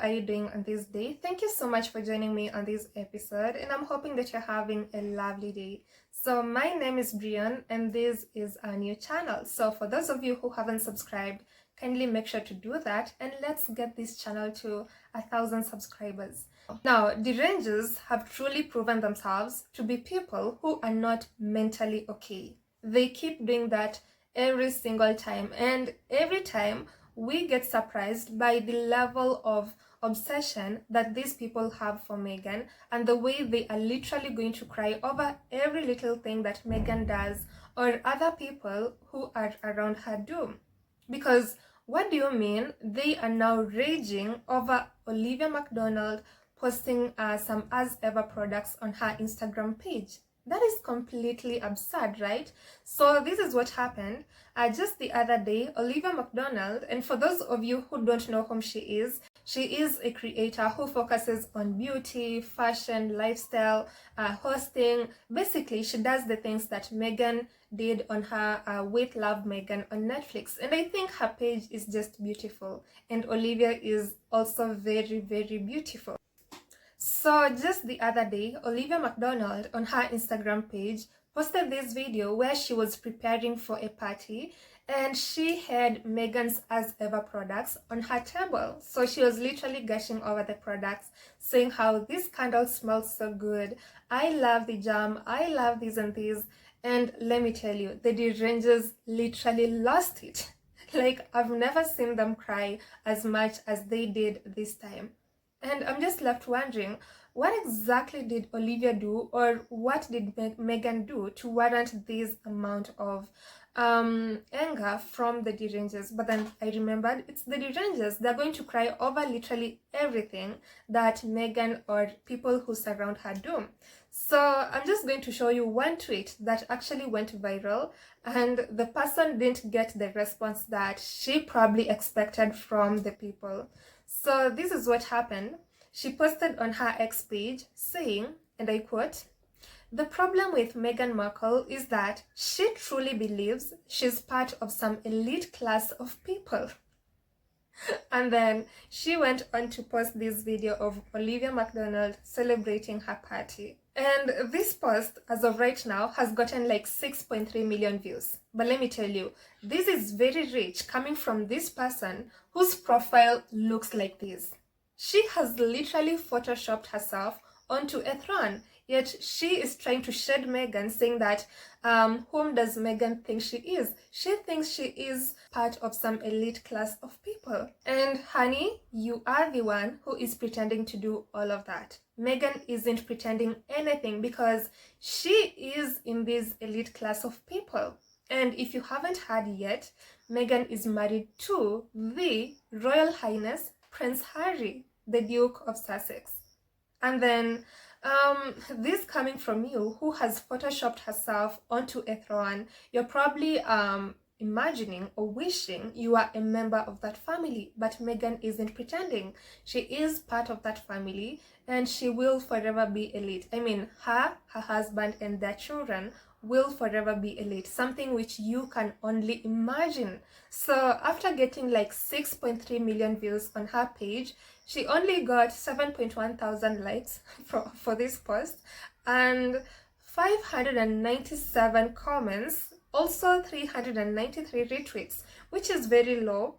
are you doing on this day? Thank you so much for joining me on this episode, and I'm hoping that you're having a lovely day. So my name is Brian, and this is our new channel. So for those of you who haven't subscribed, kindly make sure to do that, and let's get this channel to 1,000 subscribers. Now, Derangers have truly proven themselves to be people who are not mentally okay. They keep doing that every single time, and every time we get surprised by the level of obsession that these people have for Meghan and the way they are literally going to cry over every little thing that Meghan does or other people who are around her do. Because what do you mean they are now raging over Olivia McDonald posting some as ever products on her Instagram page? That is completely absurd, right? So this is what happened. Just the other day, Olivia McDonald, and for those of you who don't know whom she is a creator who focuses on beauty, fashion, lifestyle, hosting. Basically, she does the things that Meghan did on her With Love Meghan on Netflix. And I think her page is just beautiful. And Olivia is also very, very beautiful. So just the other day, Olivia McDonald on her Instagram page posted this video where she was preparing for a party and she had Meghan's as ever products on her table. So she was literally gushing over the products, saying how this candle smells so good. I love the jam. I love these and these. And let me tell you, the Derangers literally lost it. Like, I've never seen them cry as much as they did this time. And I'm just left wondering, what exactly did Olivia do, or what did Meghan do to warrant this amount of anger from the Derangers? But then I remembered it's the Derangers. They're going to cry over literally everything that Meghan or people who surround her do. So I'm just going to show you one tweet that actually went viral, and the person didn't get the response that she probably expected from the people. So this is what happened. She posted on her X page saying, and I quote, "The problem with Meghan Markle is that she truly believes she's part of some elite class of people." And then she went on to post this video of Olivia McDonald celebrating her party. And this post, as of right now, has gotten like 6.3 million views. But let me tell you, this is very rich coming from this person whose profile looks like this. She has literally photoshopped herself onto a throne, yet she is trying to shade Meghan, saying that whom does Meghan think she is? She thinks she is part of some elite class of people. And honey, you are the one who is pretending to do all of that. Meghan isn't pretending anything because she is in this elite class of people. And if you haven't heard yet, Meghan is married to the Royal Highness Prince Harry, the Duke of Sussex. And then this coming from you who has photoshopped herself onto a throne, you're probably imagining or wishing you are a member of that family, but Meghan isn't pretending. She is part of that family and she will forever be elite. I mean, her husband and their children will forever be elite, something which you can only imagine. So after getting like 6.3 million views on her page, she only got 7.1 thousand likes for this post and 597 comments, also 393 retweets, which is very low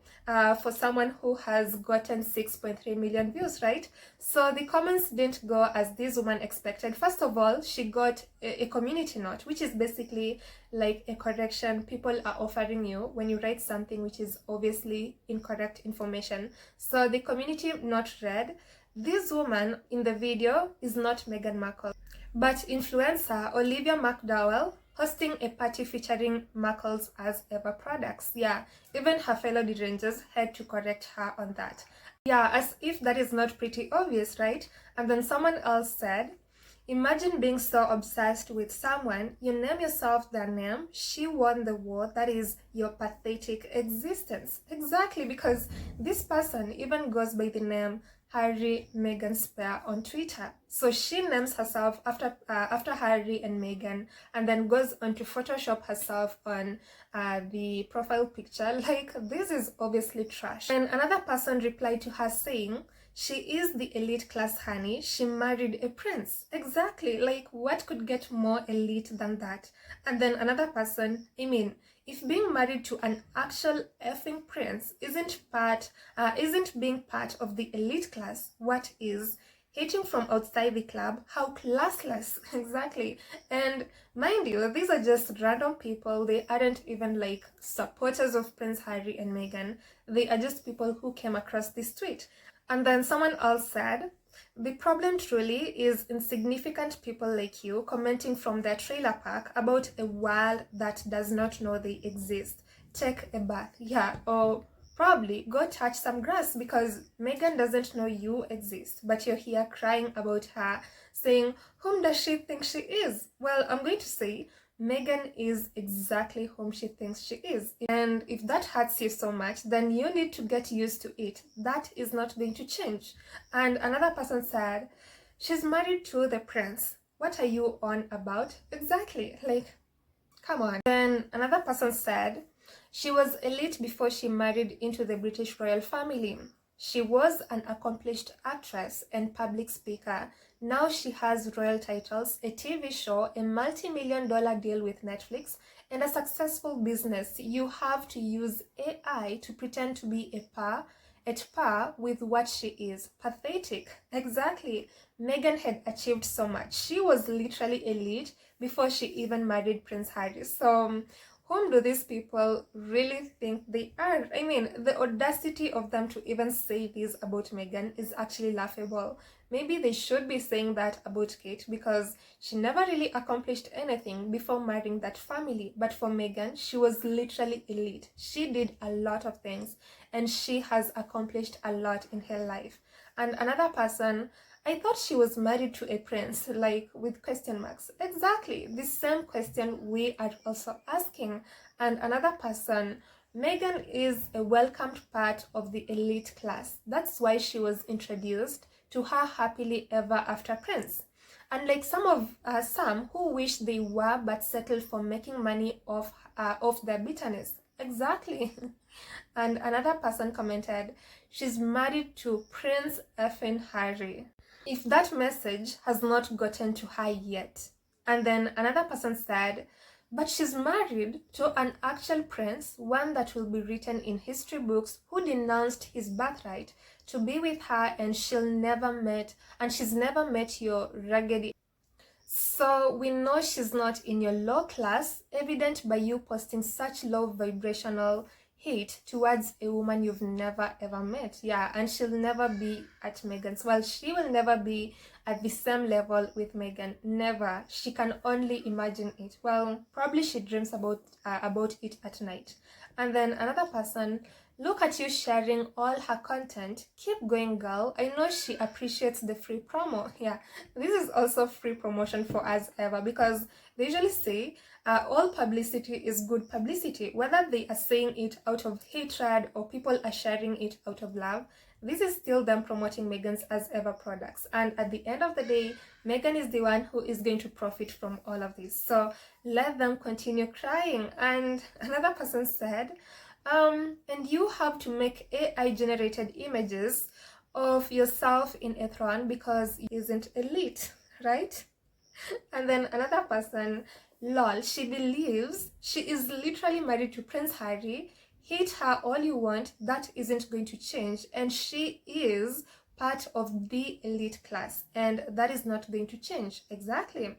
for someone who has gotten 6.3 million views, right? So the comments didn't go as this woman expected. First of all, she got a community note, which is basically like a correction people are offering you when you write something which is obviously incorrect information. So the community note read, "This woman in the video is not Meghan Markle, but influencer Olivia McDowell hosting a party featuring Markle's as ever products." Yeah, even her fellow Derangers had to correct her on that. Yeah, as if that is not pretty obvious, right? And then someone else said, "Imagine being so obsessed with someone, you name yourself their name, she won the war, that is your pathetic existence." Exactly, because this person even goes by the name Harry Meghan Spear on Twitter. So she names herself after Harry and Meghan, and then goes on to Photoshop herself on the profile picture. Like, this is obviously trash. And another person replied to her saying, She is the elite class, honey. She married a prince. Exactly. Like, what could get more elite than that? And then another person, I mean, if being married to an actual effing prince isn't being part of the elite class, what is? Hating from outside the club, how classless. Exactly. And mind you, these are just random people. They aren't even like supporters of Prince Harry and Meghan. They are just people who came across this tweet. And then someone else said, the problem truly is insignificant people like you commenting from their trailer park about a world that does not know they exist. Take a bath. Yeah, or probably go touch some grass because Meghan doesn't know you exist, but you're here crying about her, saying, whom does she think she is? Well, I'm going to say, Meghan is exactly whom she thinks she is. And if that hurts you so much, then you need to get used to it. That is not going to change. And another person said, she's married to the prince. What are you on about? Exactly. Like, come on. Then another person said, she was elite before she married into the British royal family. She was an accomplished actress and public speaker. Now she has royal titles, a TV show, a multi-million-dollar deal with Netflix, and a successful business. You have to use AI to pretend to be at par with what she is. Pathetic. Exactly. Meghan had achieved so much. She was literally elite before she even married Prince Harry. So whom do these people really think they are? I mean, the audacity of them to even say this about Meghan is actually laughable. Maybe they should be saying that about Kate because she never really accomplished anything before marrying that family. But for Meghan, she was literally elite. She did a lot of things and she has accomplished a lot in her life. And another person, I thought she was married to a prince, like with question marks. Exactly, the same question we are also asking. And another person, Meghan is a welcomed part of the elite class. That's why she was introduced to her happily ever after prince. Unlike some who wish they were but settled for making money off their bitterness. Exactly. And another person commented, she's married to Prince effing Harry. If that message has not gotten to her yet. And then another person said, but she's married to an actual prince, one that will be written in history books, who denounced his birthright to be with her, and she's never met your raggedy. So we know she's not in your low class, evident by you posting such low vibrational hate towards a woman you've never ever met. Yeah, and she'll never be at Meghan's. Well, she will never be at the same level with Meghan. Never. She can only imagine it. Well, probably she dreams about it at night. And then another person, look at you sharing all her content. Keep going, girl. I know she appreciates the free promo. Yeah, this is also free promotion for us ever because they usually say all publicity is good publicity. Whether they are saying it out of hatred or people are sharing it out of love, this is still them promoting Meghan's as ever products. And at the end of the day, Meghan is the one who is going to profit from all of this. So let them continue crying. And another person said, and you have to make AI generated images of yourself in a throne because it isn't elite, right? And then another person, lol, she believes she is literally married to Prince Harry. Hate her all you want, that isn't going to change. And she is part of the elite class, and that is not going to change. Exactly.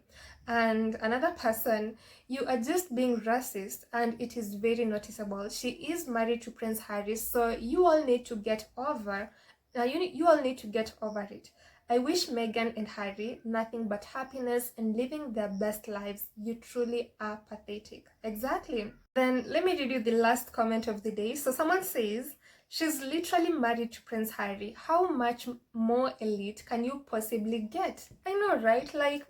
And another person, you are just being racist, and it is very noticeable. She is married to Prince Harry, so you all need to get over. You all need to get over it. I wish Meghan and Harry nothing but happiness and living their best lives. You truly are pathetic. Exactly. Then let me read you the last comment of the day. So someone says, she's literally married to Prince Harry. How much more elite can you possibly get? I know, right? Like,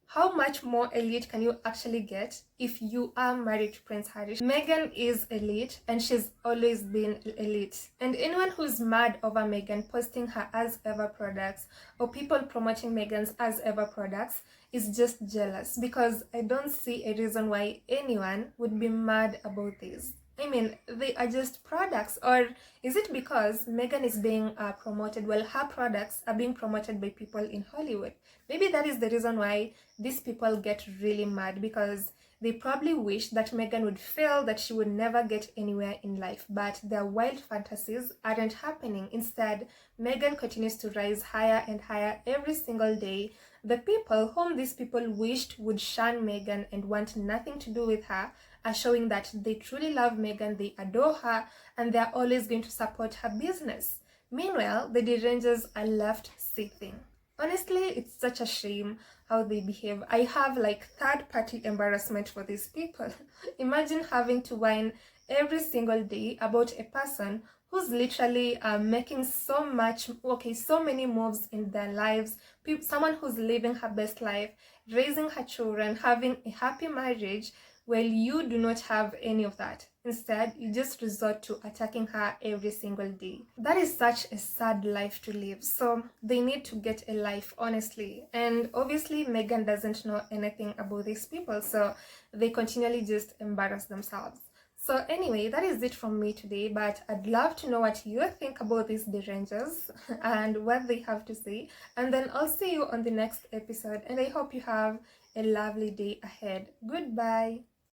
how much more elite can you actually get if you are married to Prince Harry? Meghan is elite and she's always been elite. And anyone who's mad over Meghan posting her as ever products or people promoting Meghan's as ever products is just jealous, because I don't see a reason why anyone would be mad about this. I mean, they are just products. Or is it because Meghan is being promoted? Well, her products are being promoted by people in Hollywood. Maybe that is the reason why these people get really mad, because they probably wish that Meghan would fail, that she would never get anywhere in life. But their wild fantasies aren't happening. Instead, Meghan continues to rise higher and higher every single day. The people whom these people wished would shun Meghan and want nothing to do with her are showing that they truly love Meghan, they adore her, and they're always going to support her business. Meanwhile, the Derangers are left seething. Honestly, it's such a shame how they behave. I have like third-party embarrassment for these people. Imagine having to whine every single day about a person who's literally making so many moves in their lives, someone who's living her best life, raising her children, having a happy marriage. Well, you do not have any of that. Instead, you just resort to attacking her every single day. That is such a sad life to live. So they need to get a life, honestly. And obviously, Meghan doesn't know anything about these people, so they continually just embarrass themselves. So anyway, that is it from me today, but I'd love to know what you think about these Derangers and what they have to say. And then I'll see you on the next episode, and I hope you have a lovely day ahead. Goodbye.